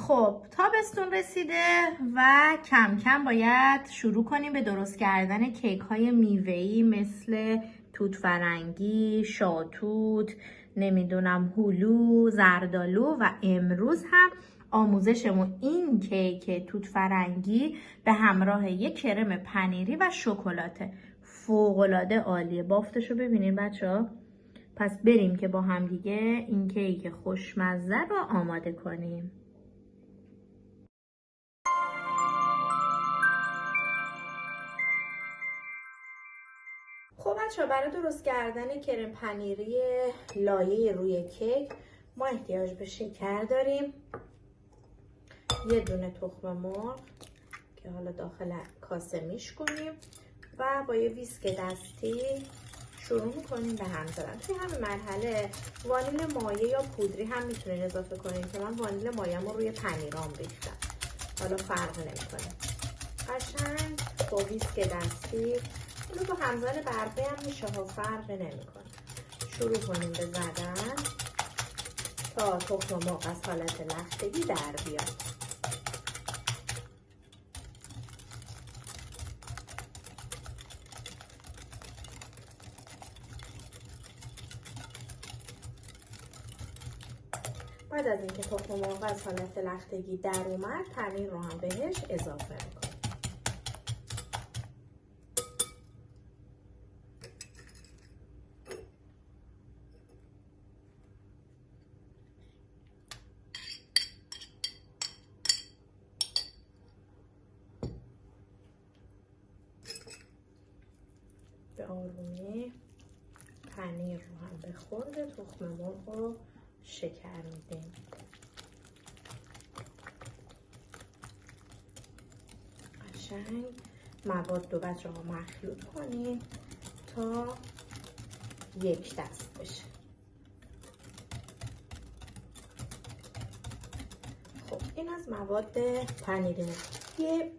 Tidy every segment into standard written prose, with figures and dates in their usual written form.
خب تابستون رسیده و کم کم باید شروع کنیم به درست کردن کیک های میوه‌ای مثل توت فرنگی، شاتوت، نمیدونم هلو، زردالو و امروز هم آموزشمون این کیک توت فرنگی به همراه یک کرم پنیری و شکلات فوق‌العاده عالیه. بافتشو ببینین بچه‌ها. پس بریم که با هم دیگه این کیک خوشمزه رو آماده کنیم. خب بچه‌ها، برای درست کردن کرم پنیری لایه روی کیک ما احتیاج به شکر داریم، یه دونه تخم مرغ که حالا داخل کاسه میشکنیم و با یه ویسک دستی شروع میکنیم به هم زدن. توی همین مرحله وانیل مایع یا پودری هم میتونین اضافه کنین که من وانیل مایع رو روی پنیرام ریختم، حالا فرق نمیکنه. قشنگ با ویسک دستی اینو با همزن برقی هم میشه ها، فرق نمیکنه. شروع کنیم به زدن تا تخم مرغ از حالت لختگی در بیاد. بعد از اینکه تخم مرغ از حالت لختگی در اومد، پنیر رو هم بهش اضافه میکنیم. به آرومی پنیر رو هم به خورد تخم مرغ رو شکر میدیم. قشنگ مواد رو بچه‌ها مخلوط کنید تا یک دست بشه. خب این از مواد پنیری. یه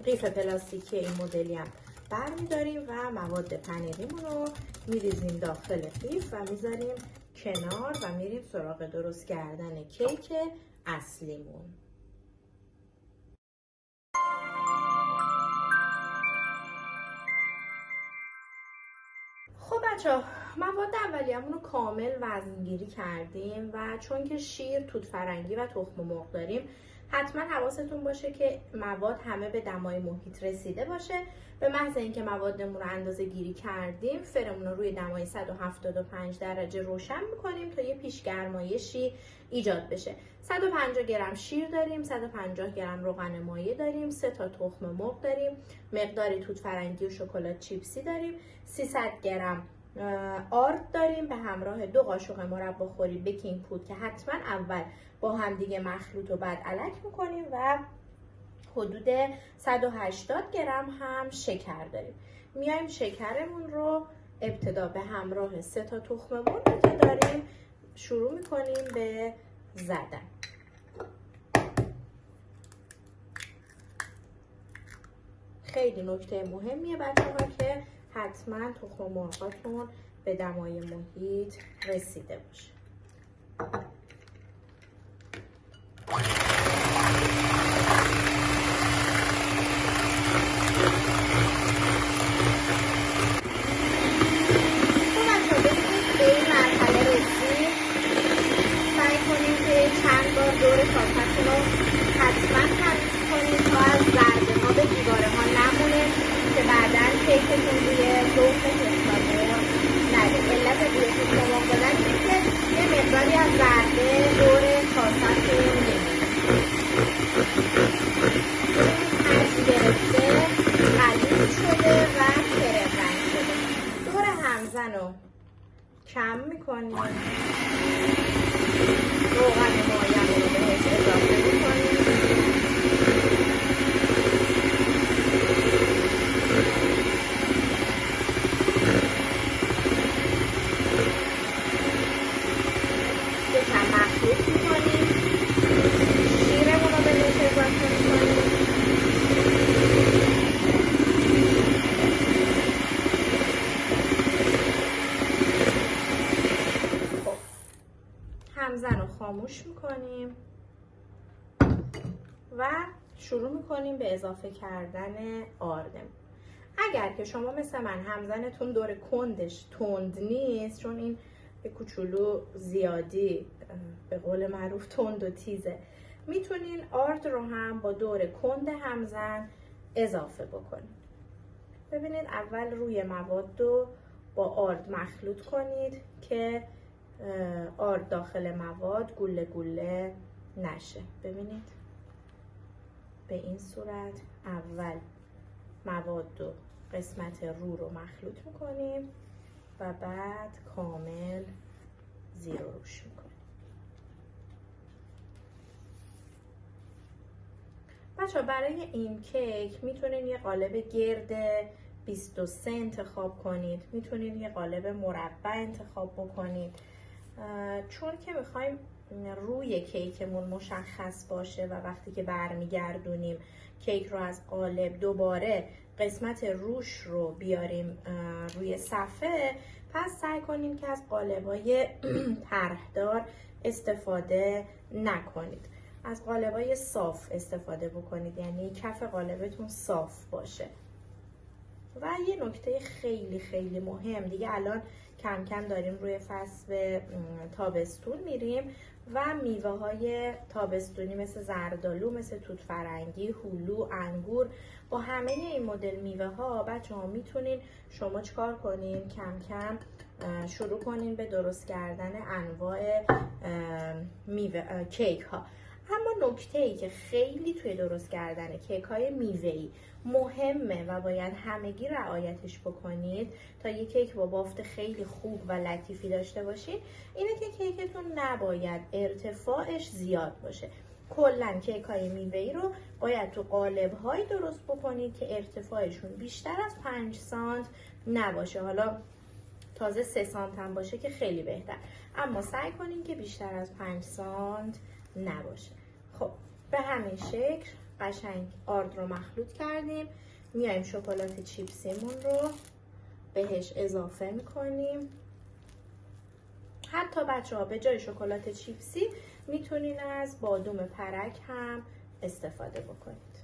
قیف پلاستیکی این مدلی هم برمیداریم و مواد پنیریمون رو میریزیم داخل قیف و میذاریم کنار و میریم سراغ درست کردن کیک اصلیمون. خب بچه‌ها، مواد اولیه‌مون رو کامل وزن‌گیری کردیم و چون که شیر، توت فرنگی و تخم مرغ داریم، حتما حواستون باشه که مواد همه به دمای محیط رسیده باشه. به محض اینکه موادمون رو اندازه گیری کردیم، فرمون رو روی دمای 175 درجه روشن میکنیم تا یه پیشگرمایشی ایجاد بشه. 150 گرم شیر داریم، 150 گرم روغن مایع داریم، 3 تا تخم مرغ داریم، مقدار توت فرنگی و شکلات چیپسی داریم، 300 گرم آرد داریم به همراه 2 قاشق مربا خوری بیکینگ پودر که حتما اول با هم دیگه مخلوط و بعد الک میکنیم و حدود 180 گرم هم شکر داریم. میایم شکرمون رو ابتدا به همراه 3 تا تخم مرغ که داریم شروع میکنیم به زدن. خیلی نکته مهمیه بچه‌ها که حتما تخم مرغاتون به دمای محیط رسیده باشه. دور کاسه‌تون رو حتما تمیز کنید تا از ضربه ها به دیواره ها نمونه که بعدا کیکتون روی ذوق تخم مرغ نده. علت روی تخم مرغ دادن اینه که و شروع میکنیم به اضافه کردن آردمون. اگر که شما مثل من همزنتون دور کندش تند نیست، چون این به کوچولو زیادی به قول معروف تند و تیزه، میتونین آرد رو هم با دور کند همزن اضافه بکنید. ببینید اول روی مواد رو با آرد مخلوط کنید که آرد داخل مواد گوله گوله نشه. ببینید به این صورت اول مواد و قسمت رو مخلوط میکنیم و بعد کامل زیر و روش میکنیم. بچه برای این کیک میتونین یه قالب گرد 23 انتخاب کنید، میتونید یه قالب مربع انتخاب بکنید. چون که میخوایم روی کیکمون مشخص باشه و وقتی که برمیگردونیم کیک رو از قالب دوباره قسمت روش رو بیاریم روی صفحه، پس سعی کنیم که از قالب‌های طرحدار استفاده نکنید. از قالب‌های صاف استفاده بکنید، یعنی کف قالبتون صاف باشه. و یه نکته خیلی خیلی مهم دیگه، الان کم کم داریم روی فصل تابستون میریم و میوه های تابستونی مثل زردآلو، مثل توت فرنگی، هلو، انگور، با همه این مدل میوه ها بچه ها میتونین شما چکار کنین؟ کم کم شروع کنین به درست کردن انواع میوه کیک ها. اما نکته ای که خیلی توی درست کردن کیک های میوه‌ای مهمه و باید همگی رعایتش بکنید تا یک کیک با بافت خیلی خوب و لطیفی داشته باشید، اینه که کیکتون نباید ارتفاعش زیاد باشه. کلا کیک های میوه‌ای رو باید تو قالب های درست بکنید که ارتفاعشون بیشتر از 5 سانت نباشه. حالا تازه 3 سانت هم باشه که خیلی بهتر، اما سعی کنیم که بیشتر از 5 سانت نباشه. خب به همین شکل قشنگ آرد رو مخلوط کردیم، میایم شکلات چیپسیمون رو بهش اضافه میکنیم. حتی بچه ها به جای شکلات چیپسی میتونین از بادوم پرک هم استفاده بکنید.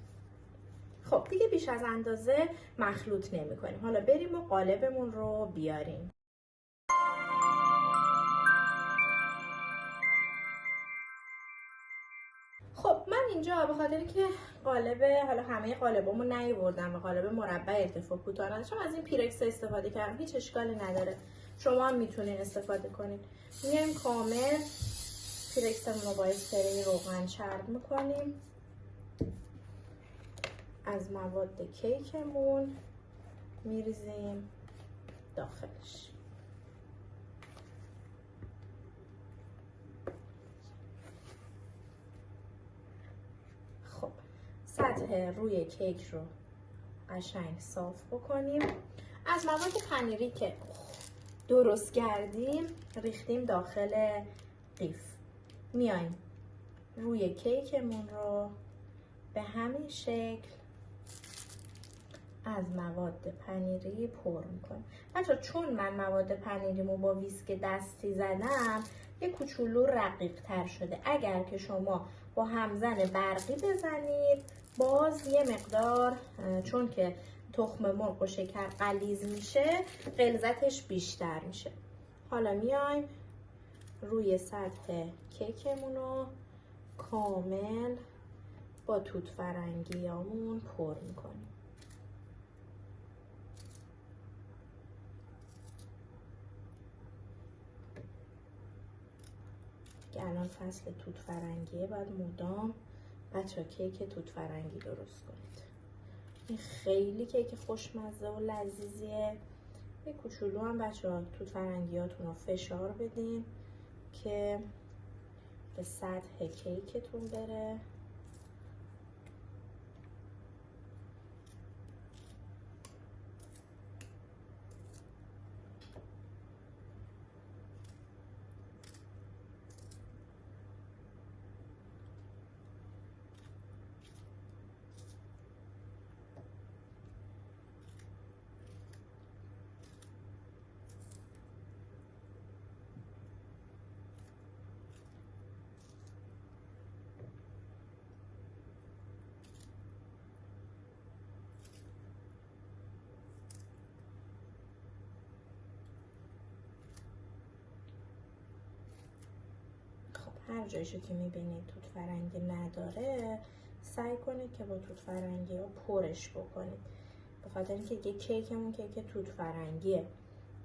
خب دیگه بیش از اندازه مخلوط نمی کنیم. حالا بریم و قالبمون رو بیاریم. خب من اینجا به خاطر که قالب، حالا همه قالبامو نیاوردم و قالب مربع ارتفاع کوتاه نداشتم، از این پیرکس استفاده کردم. هیچ اشکالی نداره، شما هم میتونین استفاده کنین. میایم کامل پیرکسمون رو با اسپری روغن چرب میکنیم، از مواد کیکمون میریزیم داخلش. خب سطح روی کیک رو قشنگ صاف بکنیم. از مواد پنیری که درست کردیم ریختیم داخل قیف. میایم روی کیکمون رو به همین شکل از مواد پنیری پر میکنم. بچه‌ها چون من مواد پنیریمو با ویسک دستی زدم یه کوچولو رقیق تر شده. اگر که شما با همزن برقی بزنید باز یه مقدار، چون که تخم مرغ و شکر غلیظ میشه غلظتش بیشتر میشه. حالا میایم روی سطح کیکمونو کامل با توت فرنگیامون پر میکنیم. که الان فصل توت فرنگیه، باید مدام بچه کیک توت فرنگی درست کنید. این خیلی کیک خوشمزه و لذیذیه. یه کوچولو هم بچه ها توت فرنگیاتون رو فشار بدین که به سطح کیکتون بره. هر جایشو که میبینید توت فرنگی نداره سعی کنید که با توت فرنگی رو پرش بکنید، به خاطر اینکه یه کیکمون کیک توت فرنگیه،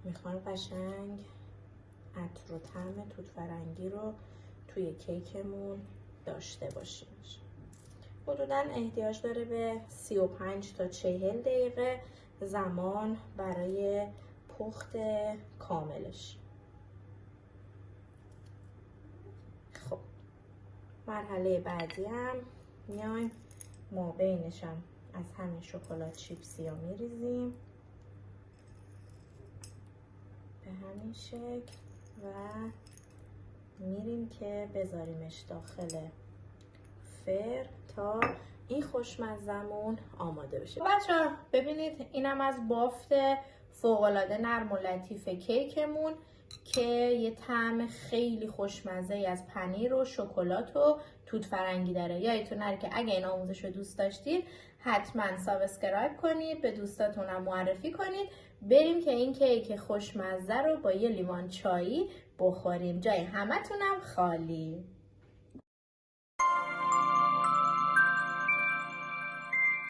میخوام قشنگ عطر و طعم توت فرنگی رو توی کیکمون داشته باشیم. حدوداً احتیاج داره به 35 تا 40 دقیقه زمان برای پخت کاملش. خب مرحله بعدی هم میایم ما بینشم از همین شکلات چیپسی ها میریزیم به همین شکل و میریم که بذاریمش داخل فر تا این خوشمزمون آماده بشه. بچه‌ها ببینید اینم از بافت فوق‌العاده نرم و لطیف کیکمون که یه طعم خیلی خوشمزه از پنیر و شکلات و توت فرنگی داره. یادتون نره که اگه این آموزش رو دوست داشتید حتما سابسکرایب کنید، به دوستاتونم معرفی کنید، بریم که این کیک خوشمزه رو با یه لیوان چایی بخوریم، جای همتونم خالی.